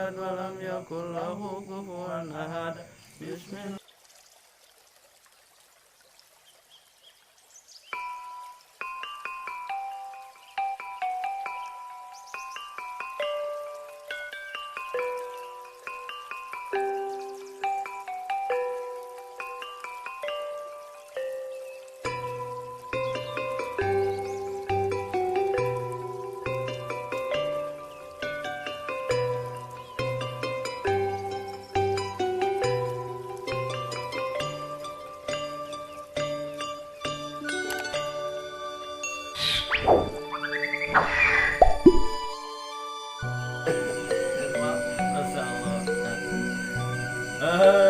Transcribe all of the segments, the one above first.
ahad wa lam yakul lahu kufuwan ahad. Bismillah.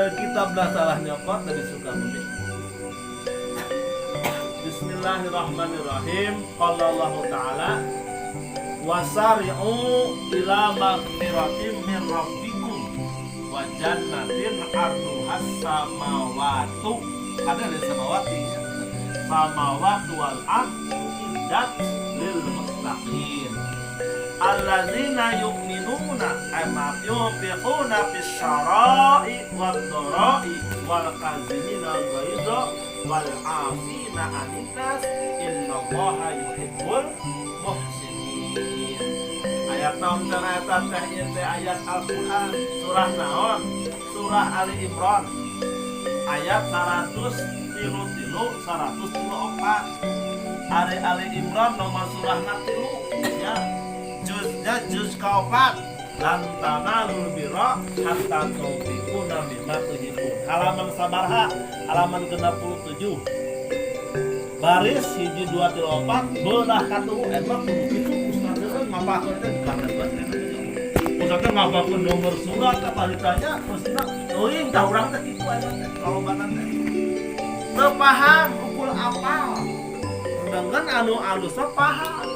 Kitab dah salah nyokot dari Sukabumi. Bismillahirrahmanirrahim. Qala Allah Ta'ala wasari'u ila maghfiratin min rabbikum wa jannatin arduhas samawatu. Ada dari samawati ya. Samawatu wal ardu iddat lil muttaqin alladzina yu'minuna amma yunfiquna fis syara'i wad dharai wal kazimina al-ghaidha wal 'afina 'anil nas innallaha yuhibbul muhsinin. Ayat naon kana teh ayat Al-Qur'an surah naon? Surah Ali Imran ayat 134. Ali Imran nomor surahna 3 ya. Juz kaopat lan tanalul birra hatta tunfiquna mimma tuhibbun. Halaman sabaraha? Halaman 67. Baris hiji 234 belah katuh emang kitu ustaz teh ngapakeun teh bukan teh. Ustaz teh ngapakeun nomor surat apa ditanya terusna teuing ka urang teh kitu aya teh kalobatan teh. Teu paham ukul apal. Sedangkan anu alus paham.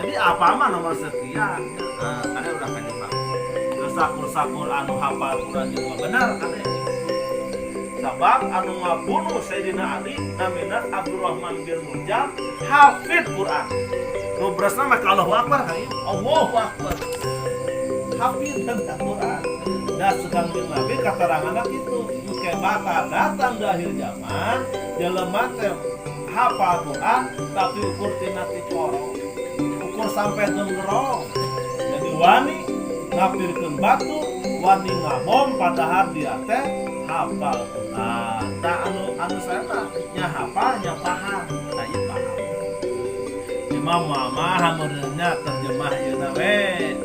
Jadi apa mah nomor sekian ada udah kajebak terus sakur-sakur anu hafal Quran juga benar kan sabab anu ngabunuh Sayyidina Ali namina Abdurrahman bin Muljam hafid Quran rubrasna mah Allahu Akbar kan Allahu Akbar hafid tentang Quran dan sukan bin Nabi kateranganna kitu engke bakal datang di akhir zaman jelema teh hafal Quran tapi ukur tina ti corong sampai gengerong jadi wani ngapirkeun batu wani ngabom padahal dia teh hafal Quran. Nah anu saya mah nya hafal nya paham nah ieu paham Imam Muhammad hameurna terjemah ieu na we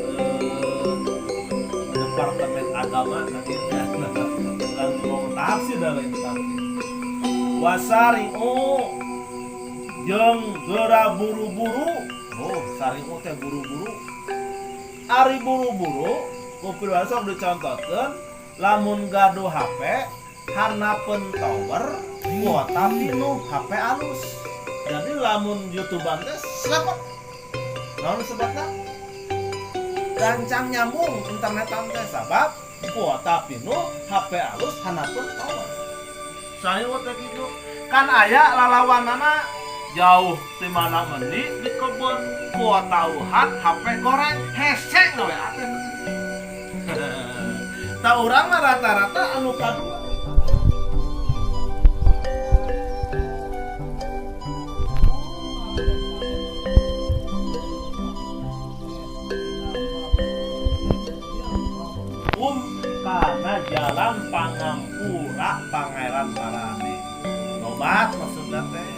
Departemen Agama sakitu dan ngomong tafsir da lain tafsir wasari'u jeung geura buru-buru. Oh, sari'u teh buru-buru. Ari buru-buru, kupil sok dicontohkeun lamun gaduh HP, hanapeun tower, kuota pinu HP alus. Jadi lamun YouTubean teh slepet. Naon sebabna? Gancang nyambung internetan teh sabab kuota pinu HP alus hanapeun tower. Sari'u teh kitu. Kan aya lalawanana jauh di mana mendi di kebun kuota uhat HP goreng hesek we atuh. Tah urang mah rata-rata anu kadua kana jalan pangampura pangeran Marane. Tobat maksudna teh.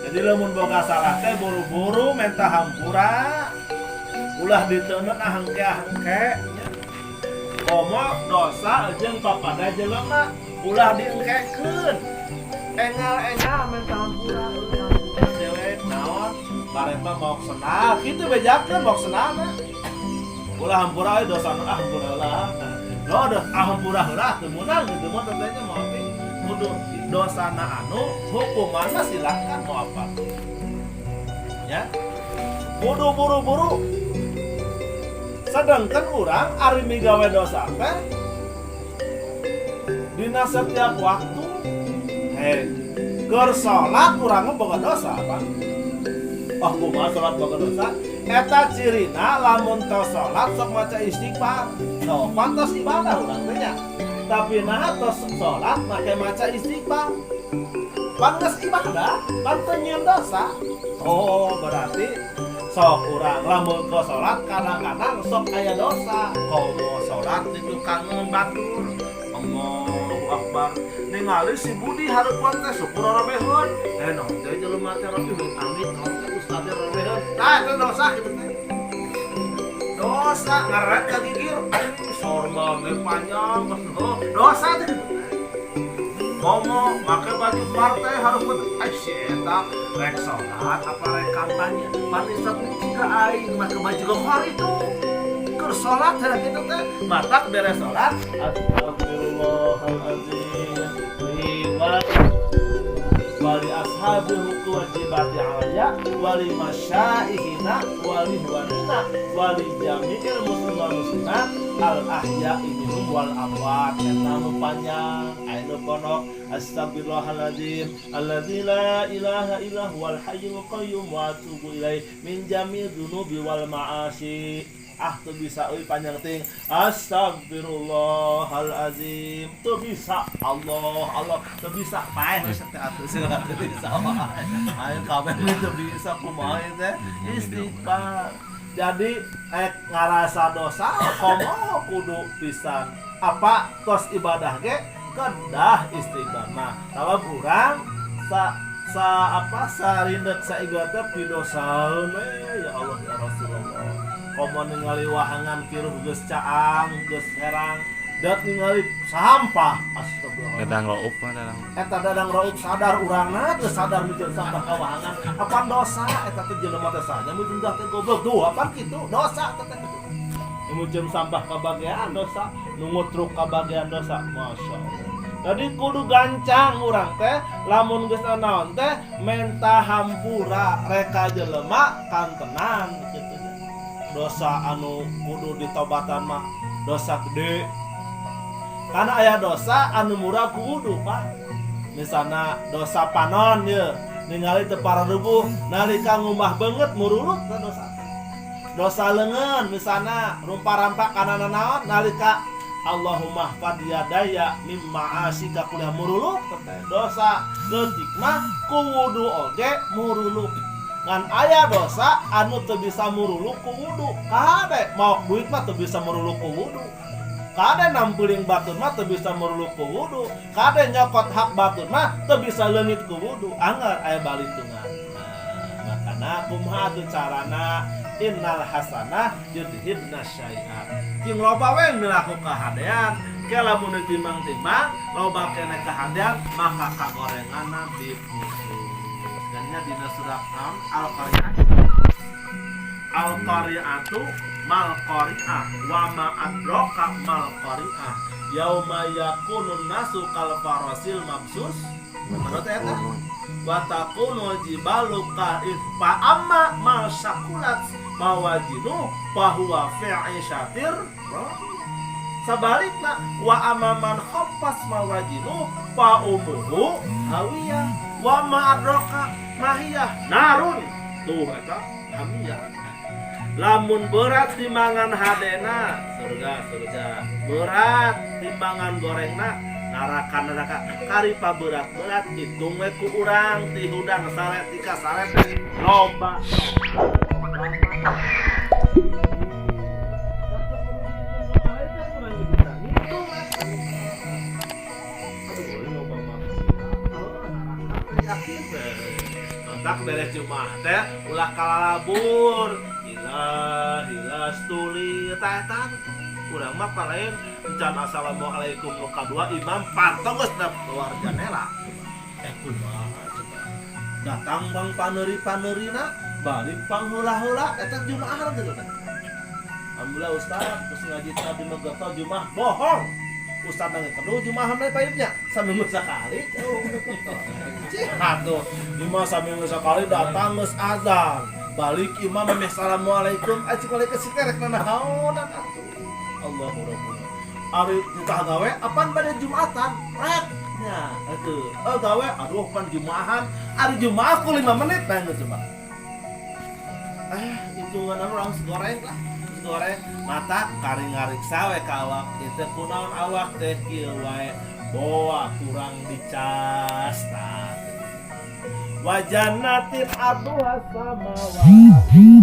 Jadi lamun boga salah teh buru-buru menta hampura ulah diteuneun hangke-hangke nya. Komo dosa jeung papada jelema ulah diengkekeun. Engal-engal menta hampura dewek naon bareng mah mau senal kitu bejakeun mau senalna. Ulah hampura dosana hampura lah. No dah hampura heula teu meunang gitu mah tetenya mau apa? Kudu dosana anu hukumanna silakan mau apa ya kudu buru-buru sedangkan orang ari migawe dosa teh dina setiap waktu keur salat urang boga dosa apa kumaha salat boga dosa eta cirina lamun tos salat sok maca istighfar. No, pantas ibadah urang teh nya. Tapi nah tos salat make maca istighfar. Pantas ibadah, pantas nyieun dosa. Oh, berarti sok urang lamun ko salat kadang-kadang sok aya dosa. Komo salat itu kangen batur. Allahu Akbar. Ningali si Budi hareupeun teh syukur rabeheun. Naon teh jelema teh rabeheun amit naon teh ustad rabeheun. Tah itu dosa kitu teh. Dosa ngaret ka gigir. Sorba ge panjang dosa teh kitu teh. Komo make baju partai hareupeun si eta rek salat apa rek kampanye. Pati saeutik ka aing make baju gokor itu. Keur salat teh kitu teh. Matak beres salat astagfirullahaladzim wali ashabihi wajibati alaya wali masyaihina wali wanina wali jami'il muslimin wal muslimat al ahya'i minhum wal amwat. Eta nu panjang aya pondok astagfirullahaladzim alladzi la ilaha illa huwal hayyul qayyum wa atubu ilaihi min jami'i dzunubi wal ma'asi. Tuh bisa panjang ting astagfirullahalazim tuh bisa Allah tuh bisa paeh teh atuh siga teu bisa ayo kabeh teu bisa kumaha teh istighfar. Jadi ngarasa dosa komo kudu pisan apa tos ibadah ge kedah istighfar. Nah kalau kurang sarindet saigata pidosaeun ya Allah ya Rasulullah. Komo ningali wahangan kiruh geus caang geus herang dat ningali sampah astagfirullah. Dadang raup mah dadang. Eta dadang raup sadar urangna teu sadar mijeun sampah ka wahangan. Apa dosa eta teh jelema teh saja mijeun teh goblok tuh apa kitu dosa teh kitu. Mijeun sampah ka bagean dosa, nu ngutruk ka bagean dosa. Masyaallah. Jadi kudu gancang urang teh lamun geus naon teh menta hampura reka jelema kan tenang kitu. Dosa anu kudu ditobatan mah dosa gede. Karena aya dosa anu murah kudu Pak. Misalna dosa panon ye, ningali teu pararubuh nalika ngumah beungeut muruluk teh dosa. Dosa leungeun misalna rumpa-rampa kana naon nalika Allahumma fadiyadaya mimma asika kuliah muruluk teh dosa. Leutik mah kudu oge muruluk. Ngan aya dosa anu teu bisa muruluk ku wudu. Kade mau duit mah teu bisa muruluk ku wudu. Kade nampuling batur mah teu bisa muruluk ku wudu. Kade nyokot hak batur mah teu bisa leungit ku wudu. Anggar aya balitungan. Nah, makana kumaha atuh carana innal hasanah yudhibna syai'at. Jeung loba we milaku kahadean, ke lamun timbang-timbang loba keneh kahadean maka kagorenganna diputus. Dina surat Al-Qari'atu mal qari'ah wa ma adraka mal qari'ah yauma yakunun nasu kal farasil mabsus. Menurut eta wa takunu jibalu fa amma ma syakulat mawajinu fa huwa fi'i syatir. Sabalikna wa amaman khaffas mawajinu fa umuhu hawiyah wa ma adraka mahiyah narun tuh eta hamiyah. Lamun berat timbangan hadena surga berat timbangan gorengna neraka karipa berat hitung we ku urang ti hudang saret tika saret loba tak beres Jumat teh ulah kalalabur hilas tuli eta urang mah paling encan assalamualaikum nu kadua imam pantong geus keluar jendela kumaha datang bang paneuri-paneurina balik pangheula-heula eta Jumaah gitu teh. Alhamdulillah ustaz geus ngaji di Megato Jumaah bohong. Ustaz nang kedua Jumaah mah paipnya saminggu sakali. Aduh, imam saminggu sakali datang geus azan. Balik imam meh assalamualaikum acik balik ke siterek nanaon atuh. Allahu Rabbuna. Ari ditah gawe apan bade Jumatan rek nya atuh. Gawe aduh pan Jumaahan, ari Jumaah ku 5 menit teh geus coba. Itu hitungan orang goreng lah goreng mata karing-kariksa we ka awak itu kunaon awak teh kieu wae boa kurang dicas tah wajanatin arduha samawati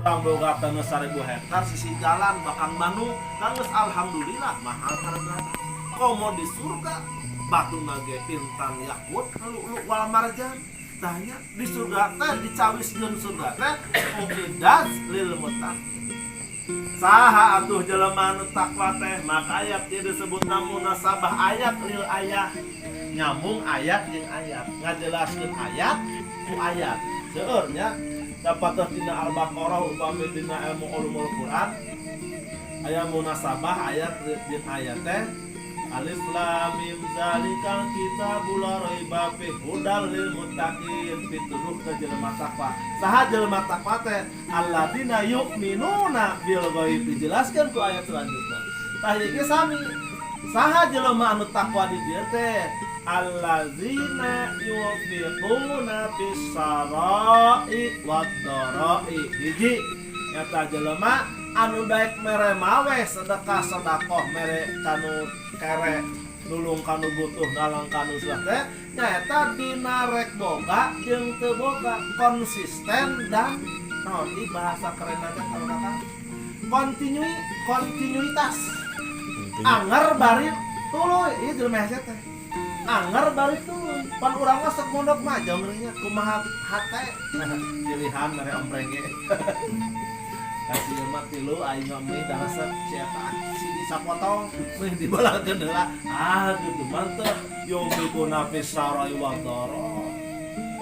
orang boga tanah 1000 hektar sisi jalan bahkan Bandung geus alhamdulillah mahal harga komo di surga batu nage pintan yakut lu wal marjan tanya di surga teh dicawiskeun surga teh uqidat lil muttaqin saha atuh jelema anu takwa teh maka ayat ieu disebut munasabah ayat lil ayat nyambung ayat jeung ayat ngajelaskeun ayat ku ayat seueur nya dapat tina Al-Baqarah upami dina ilmu ulumul Quran aya munasabah ayat jeung ayat teh alif lam mim zalikal kitabul la raiba fihi hudal lil muttaqin pituduh ka jelema takwa saha jelema takwa teh alladzina yu'minuna bil ghaib dijelaskeun ku ayat selanjutnya tah ieu ge sami saha jelema anu takwa di dieu teh allazina yunfiquna bis-sarai wad-dharai hiji nyata jelema anu daek mere mawe sedekah-sedekah mere kanu kere nulung kanu butuh dalang kanu susah teh nyaeta dina rek boga jeung teu boga konsisten dan naon di bahasa keren teh kalau kata kontinuitas anger bari tuluy ieu jelema hese teh anger bari tuluy pan urang mah sok mondok mah jamrenya kumaha hate pilihan mere ompreng ge kasih mah tilu aing mah dasar siapa si sapotong meh dibalakeun heula gitu mantep yung bikuna fisarai wa dhara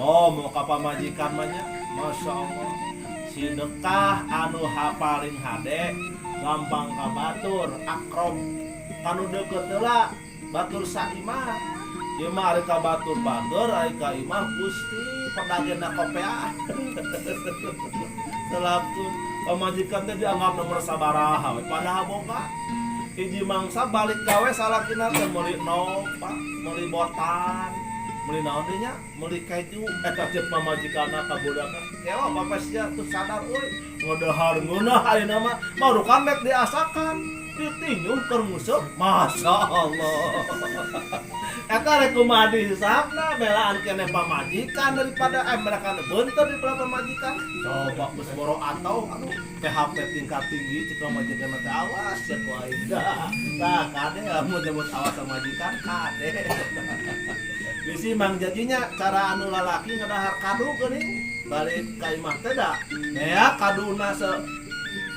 oh mau ka pamajikan mah nya masyaallah sedekah anu paling hade gampang ka batur akrom kanu deukeut heula batur saimah ieu mah ari ka batur batur ari ka imah Gusti pedagena kopea selaku pamajikan teh dianggap nomor sabaraha we padahal boga hiji mangsa balik gawe salakina teh meuli nopa meuli botan meuli naon deui nya meuli keju eta ceuk pamajikanna ka budakna kewa papasnya tuh sadar euy ngodahar ngeunah ayeuna mah marukan rek diasakan ditinyuh keur musuh masyaallah eta rek kumaha dihisapna belaan keneh pamajikan daripada mereka beunteur daripada pamajikan coba geus boro atau anu PHP tingkat tinggi cek majikan teh awas cek ku aing tah kade mun nyebut awas majikan kade bisi mang jadinya cara anu lalaki ngadahar kadu geuning balik ka imah teh da ya kaduna se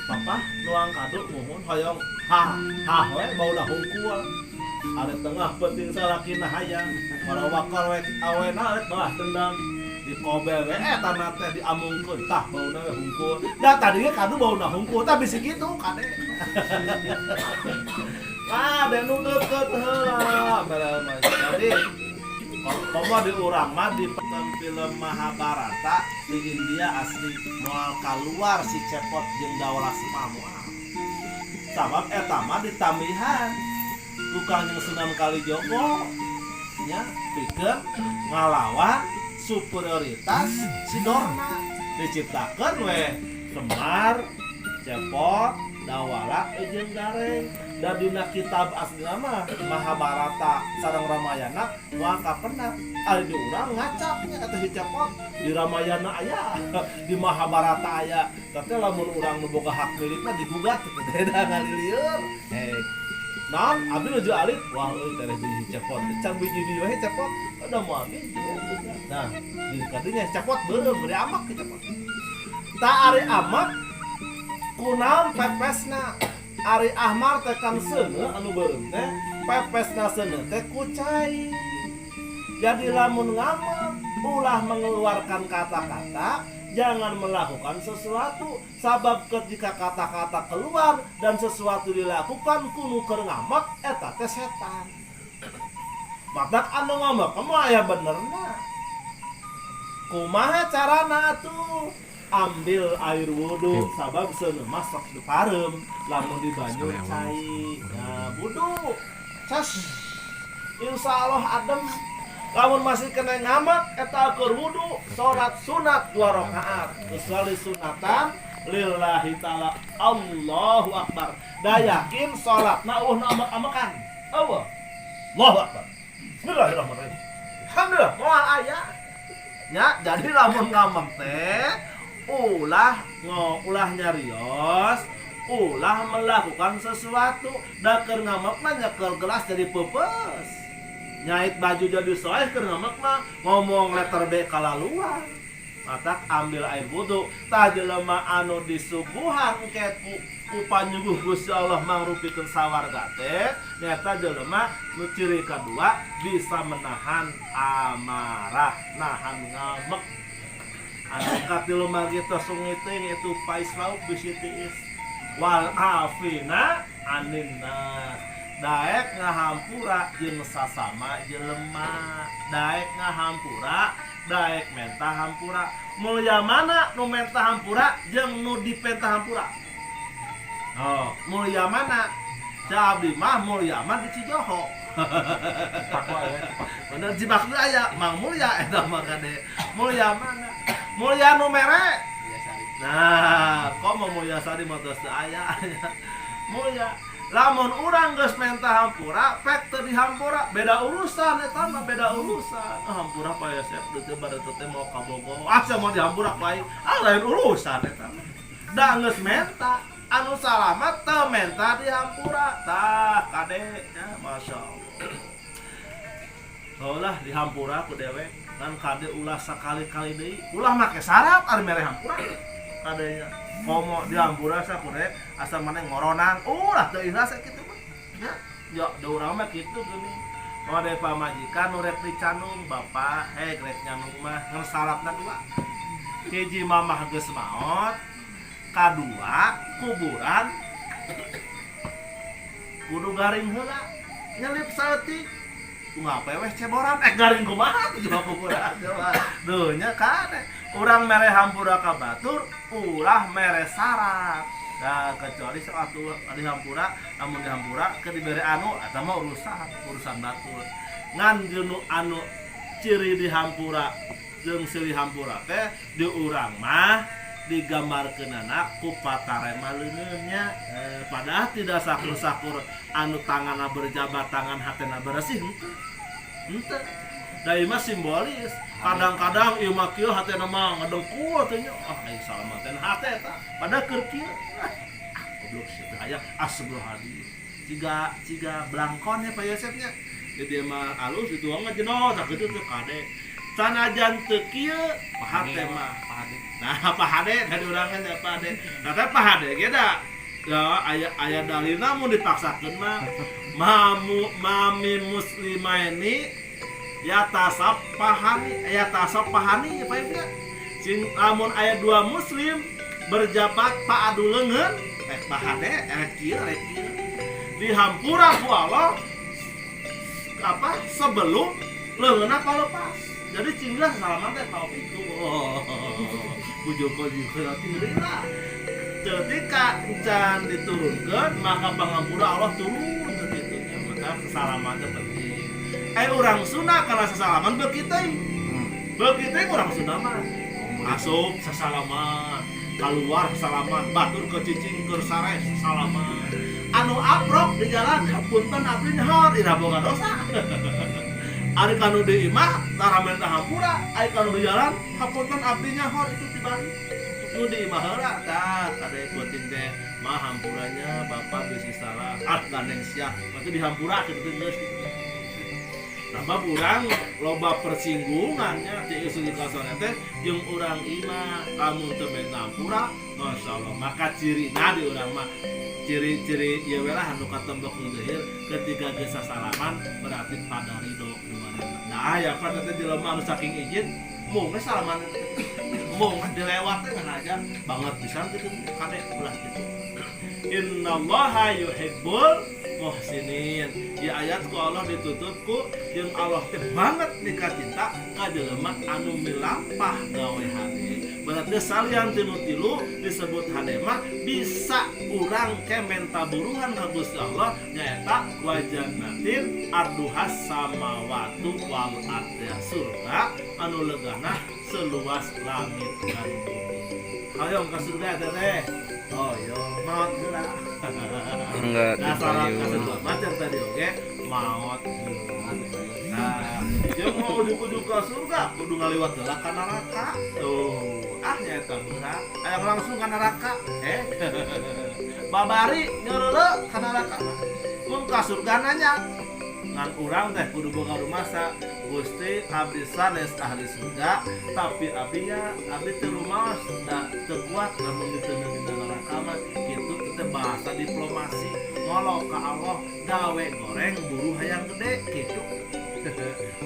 papa nuang kadu mohon hoyong we baulah hungkul ada tengah penting salakina hayang para wakar we awena rek balah tendang di kobel we tanah teh diamungkeun tah bauna we hungkul da tadinya kadu bauna hungkul tah bisi kitu kade kade nu deukeut heula belah jadi komo di urang mah di film Mahabharata di India asli moal kaluar si cepot jeung Dawalasima moal sabab eta mah ditambihan tukang yang Sunan Kalijogo nya pikeun ngalawan superioritas si Dorna diciptakeun we Semar, Cepot, Dawala jeung Gareng da dina kitab aslina mah Mahabharata sareng Ramayana moal kapendak ari di urang ngacapnya eta si Cepot di Ramayana aya di Mahabharata aya tapi lamun urang nu boga hak milikna digugat teh da ngalilieur non abdi nuju alit wah euy teh di Cepot can biji we Cepot ada moal biji nah di kadinya Cepot beureum beri amak ke Cepot ta ari amak kunaon pepesna ari Ahmar teh kan seuneu anu beureum teh pepesna seuneu teh kucai jadi lamun ngama ulah mengeluarkan kata-kata jangan melakukan sesuatu sabab ketika kata-kata keluar dan sesuatu dilakukan kudu keur ngamek eta teh setan. Matak anu ngomong kamu aya benerna. Kumaha carana tuh? Ambil air wudu sabab seuneu masak di parem lamun di banyu cai. Nah, wudu. Cas. Insyaallah adem. Lamun masih kena ngamak eta keur wudu, salat sunat 2 rakaat. Kecuali sunatan lillahi taala Allahu akbar. Da yakin salatna amek-amekan. Allahu akbar. Bismillahirrahmanirrahim. Alhamdulillah moal aya. Nya jadi lamun ngamak teh ulah nyarios, ulah melakukan sesuatu. Da keur ngamak mah nyekel gelas jadi peupeus. Nyait baju jadi soeh keur ngamak mah ngomong letter B kalaluan. Matak ambil air wudu, tah jelema anu disuguhan engke ku panyuguh Gusti Allah mangrupikeun sawarga teh nyata jelema nu ciri kadua bisa menahan amarah, nahan ngamek. Anu katilu mah kitu sungiting itu paislauk bisi tiis wal afina anin nas. Daek ngahampura jeung sasama jelema, daek ngahampura, daek menta hampura. Mulya mana nu menta hampura jeung nu dipenta hampura? Oh, mulya mana? Ca abdi mah mulya mah di Cijoho. Bener jibak deui aya, Mang Mulya eta mah kade. Mulya mana? Mulya nu mere. Nah, kok mau Mulya Sari mah geus teu aya. Mulya lamun urang geus menta hampura, pek teu dihampura, beda urusan eta mah beda urusan. Hampura paya sep teu bade teh mau ka Bogor. Asa mau dihampura bae, lain urusan eta mah. Da geus menta, anu salamat teu menta dihampura. Tah kade nya masyaallah. Ulah dihampura ku dewek, kan kade ulah sakali-kali deui. Ulah make sarap ari mere hampura. Kadenya komo dihampura sakurek asal maneh ngoronan ulah teu ikhlas kitu mah nya da urang mah kitu geuning ode pamajikan nu rek dicanung bapak rek nyanung mah ngan salatna 2 hiji mamah geus maot kadua kuburan kudu garing heula nyelip saeutik ngapa weh ceboran garing kumaha tuh kuburan duh nya kade urang mere hampura ka batur ulah mere sarap. Nah, kecuali suatu dihampura, namun dihampura ke diberi anu eta mah urusan batur. Ngan jeung anu ciri dihampura jeung silih hampura teh di urang mah digambarkeunana ku patarema leungeunnya. Padahal tidak sakur-sakur anu tanganna berjabat tangan hatena bersih henteu. Da ieu mah simbolis. Kadang-kadang ieu mah kieu hatena mah ngadengku teh nya. Ai salamaten hate eta. Padahal keur kieu. Goblok sih teh aya asbul hadis. Ciga blangkon ya Pak Yosefnya. Jadi mah alus itu mah jenot tak kitu teh kade. Sanajan teu kieu hate mah pahade. Nah, pahade tadi urang nya pahade. Nah, teh pahade ge da. Ya aya dalilna mun dipaksakeun mah mami muslimaini ya tasab pahani ya Pak ya. Sing lamun aya 2 muslim berjabat paadu leungeun pahade rek kieu dihampura ku Allah sebelum leungeunna palepas. Jadi cinglah salaman teh tau itu. Bujuk-bujuk deui lah. Ketika can diturunkeun maka pangampura Allah turun kitu nya. Maka kesalaman teh penting. Orang Sunda kalau sesalaman berkiting orang Sunda mah asup sesalaman keluar sesalaman batur ke cicing ke sare sesalaman anu aprok di jalan punten abdi nyahor ira boga dosa ari kanu di imah taramen hampura ari kanu di jalan hapunten abdi nyahor itu tibari nu di imah heula tah kade kuating teh mah hampuranya bapak bisi salah gandeng sia berarti dihampura kitu geus tambah urang loba persinggungannya di isu kasana teh jeung urang imah kamu teu menta hampura masyaallah maka cirina di urang mah ciri-ciri ieu we lah anu katembok nu deuhir ketika geus sasalaman berarti pada ridho kumaha nah aya pan teh jelema anu saking izin mung salaman mau dilewatnya kan aja banget pisan gitu kade ulah gitu. Innallaha yuhibbul muhsinin. Di ayat ku Allah ditutupku jeung Allah teh banget nikah cinta ka jelema anu milampah gawe hade. Berarti salian tinu tilu disebut hade mah bisa urang ke menta buruhan ka Gusti Allah nyaeta wajannatin arduhas samawatu wal ardi, surga anu leugahna seluas langit dan bumi. Hayong ka surga teh. Oh yo, maut heula. Enggak Dasar ka surga macam tadi oke, maut heula. Nah, jeung mau ujuk-ujuk ka surga kudu ngaliwat heula ka neraka. Tuh, nyaeta berat. Aya langsung ka neraka. Babari nyeureuleuk ka neraka mah. Mun ka surga nanya ngan urang teh kudu boga rumasa. Gusti abdi sanes ahli surga tapi abinya abdi teu rumaos da teu kuat lamun diteuneun dina neraka mah kitu teh bahasa diplomasi ngolok ka Allah gawe goreng buru hayang gede kitu.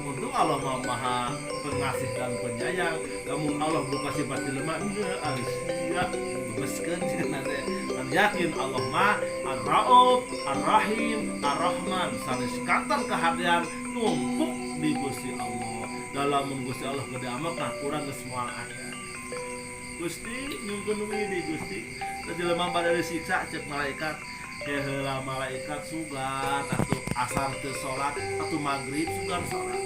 Untung Allah maha pengasih dan penyayang. Lamun Allah buka sifat lemah alis sia bebeskeun cenah teh. Yakin Allah mah Ar-Rauf, Ar-Rahim, Ar-Rahman sanes kantor kahadian numpuk di Gusti Allah. Dalam Gusti Allah gede amat nah kurang geus moal aya. Gusti nyungkeun di Gusti jelema bade disiksa cek malaikat heula malaikat sugan atuh asar teu salat atuh magrib sugan salat.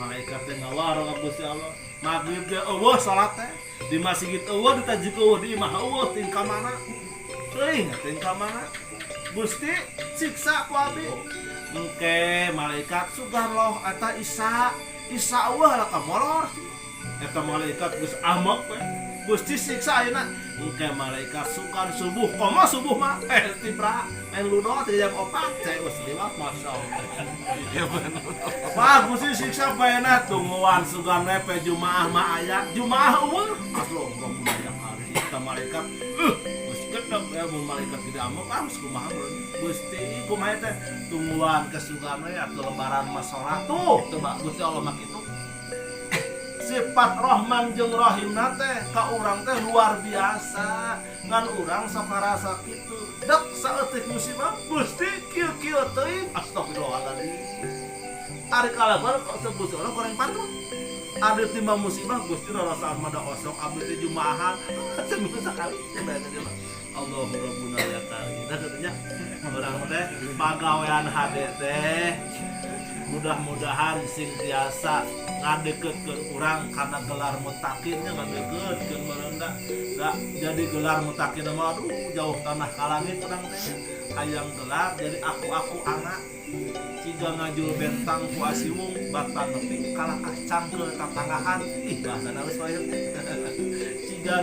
Malaikat teh ngawaro ka Gusti Allah. Magrib teh eueuh salat teh di masjid eueuh ditajik eueuh di imah eueuh ting ka mana? Teuing ting ka mana? Gusti siksa ku abdi. Engke malaikat sugan loh eta Isa eueuh lah ka molor. Eta malaikat geus amok we. Gusti siksa ayeuna. Engke malaikat sugan subuh, komo subuh mah tibra main ludo 3 jam 4 cai geus liwat masyaallah. Ieu bener. Pak Gusti siksa baeuna tungguan sugan we pe Jumaah mah aya. Jumaah umur aslo budaya hari eta malaikat. Geus gedeg ya mun malaikat gede amok harus kumaha Gusti kumaha teh tungguan kesugan we atuh lebaran mah salat tuh coba Gusti Allah mah kitu. Sifat Rahman jeung Rahimna teh ka urang teh luar biasa. Ngan urang sakarasa kitu. Dek saeutik musibah Gusti kieu-kieu teuing astagfirullahaladzim. Ari kalabar kok sebut orang goreng patut. Ada timbang musibah Gusti rarasaan mada osok abdi teh jumaahan. Seminggu sakali cenah. Allahu rabbuna ya karim. Da katanya urang teh pagawean hade teh mudah-mudahan sing tiasa ngadekeutkeun urang kana gelar mutakinnya ngadekeutkeun mereunda da jadi gelar mutakin mah aduh jauh tanah ka langit urang teh hayang gelar jadi aku anak ciga ngajul bentang ku asiwung batan nepi kalakah cangkeul tatanggahan ih bahasana geus wae ciga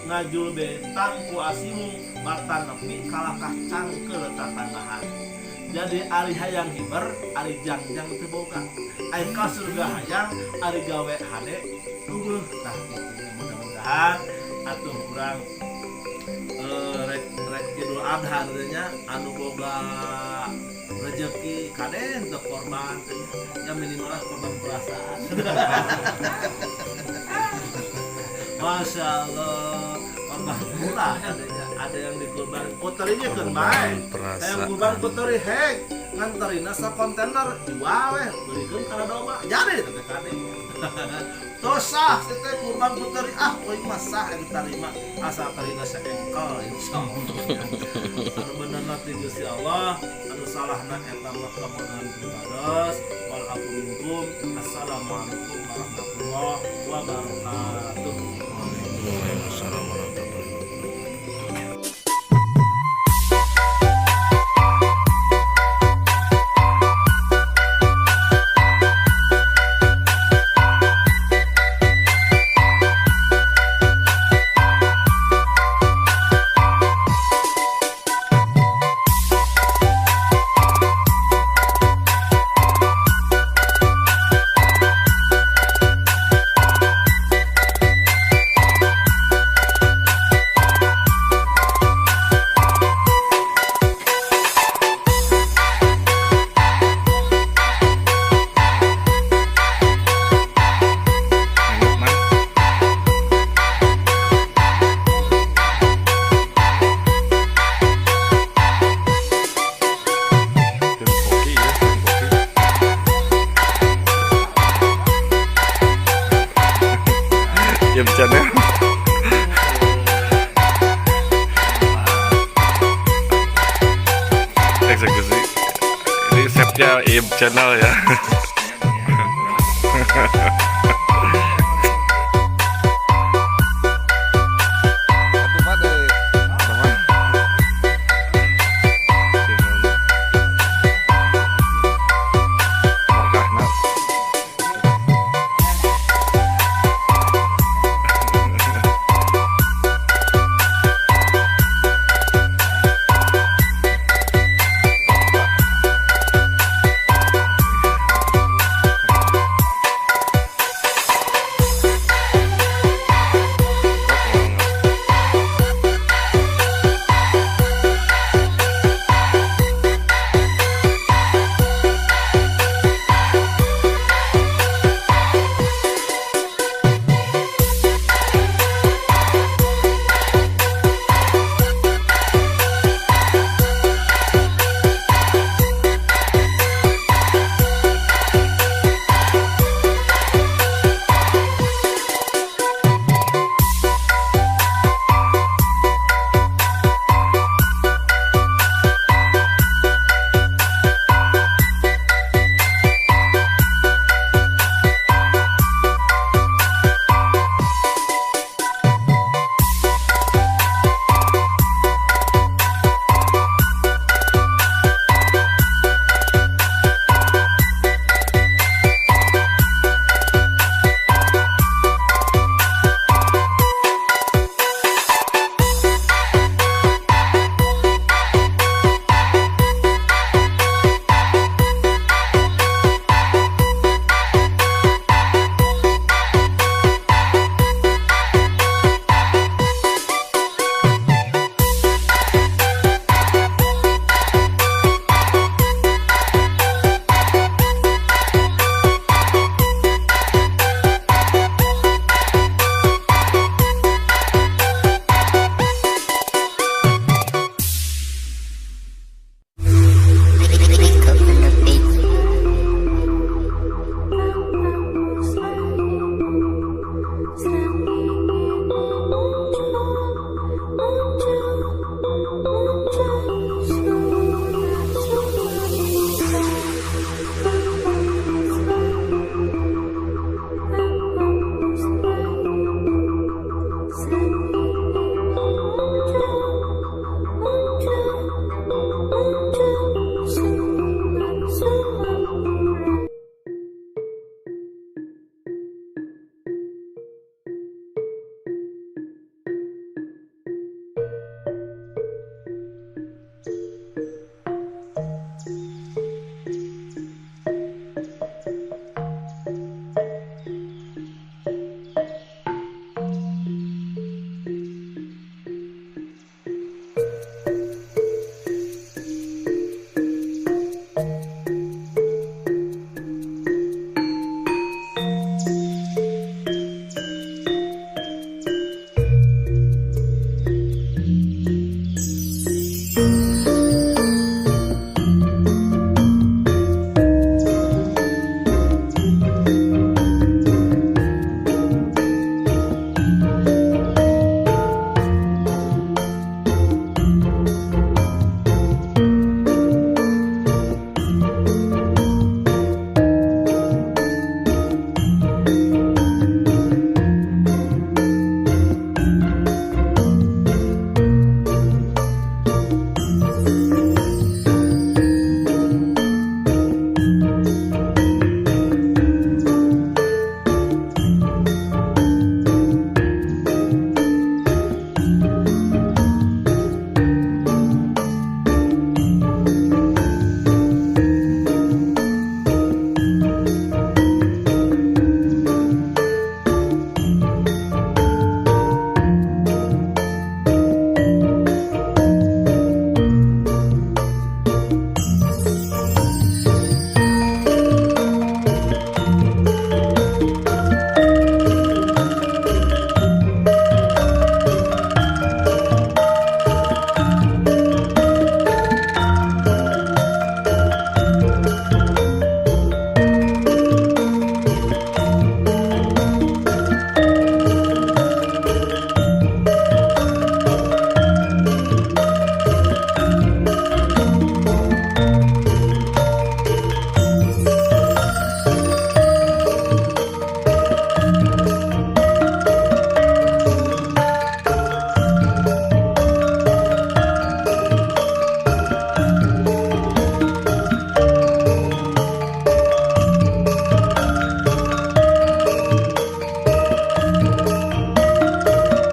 ngajul bentang ku asiwung batan nepi kalakah cangkeul tatanggahan. Jadi ari hayang hiber, ari jangjang teu boga. Ai ka surga hayang, ari gawe hade eueuh tah kitu. Mudah-mudahan atuh urang rek Idul Adha nya anu boga rezeki kaden teu korban ya minimal lah korban perasaan. Masya Allah korban murah ada yang dikorban puterinya kan baik yang korban puteri hek nganterin asa kontainer jual weh belikan karena domba jadi tapi kade tosah kita korban puteri poin masa yang diterima asa terima seengkol insyaallah anu bener nanti Gusti Allah anu salahna eta mah kamunan pribados wal aku minkum. Assalamualaikum warahmatullahi wabarakatuh. Waalaikumsalam warahmatullahi wabarakatuh. channel. Eksekusi. Ini chefnya IM channel ya.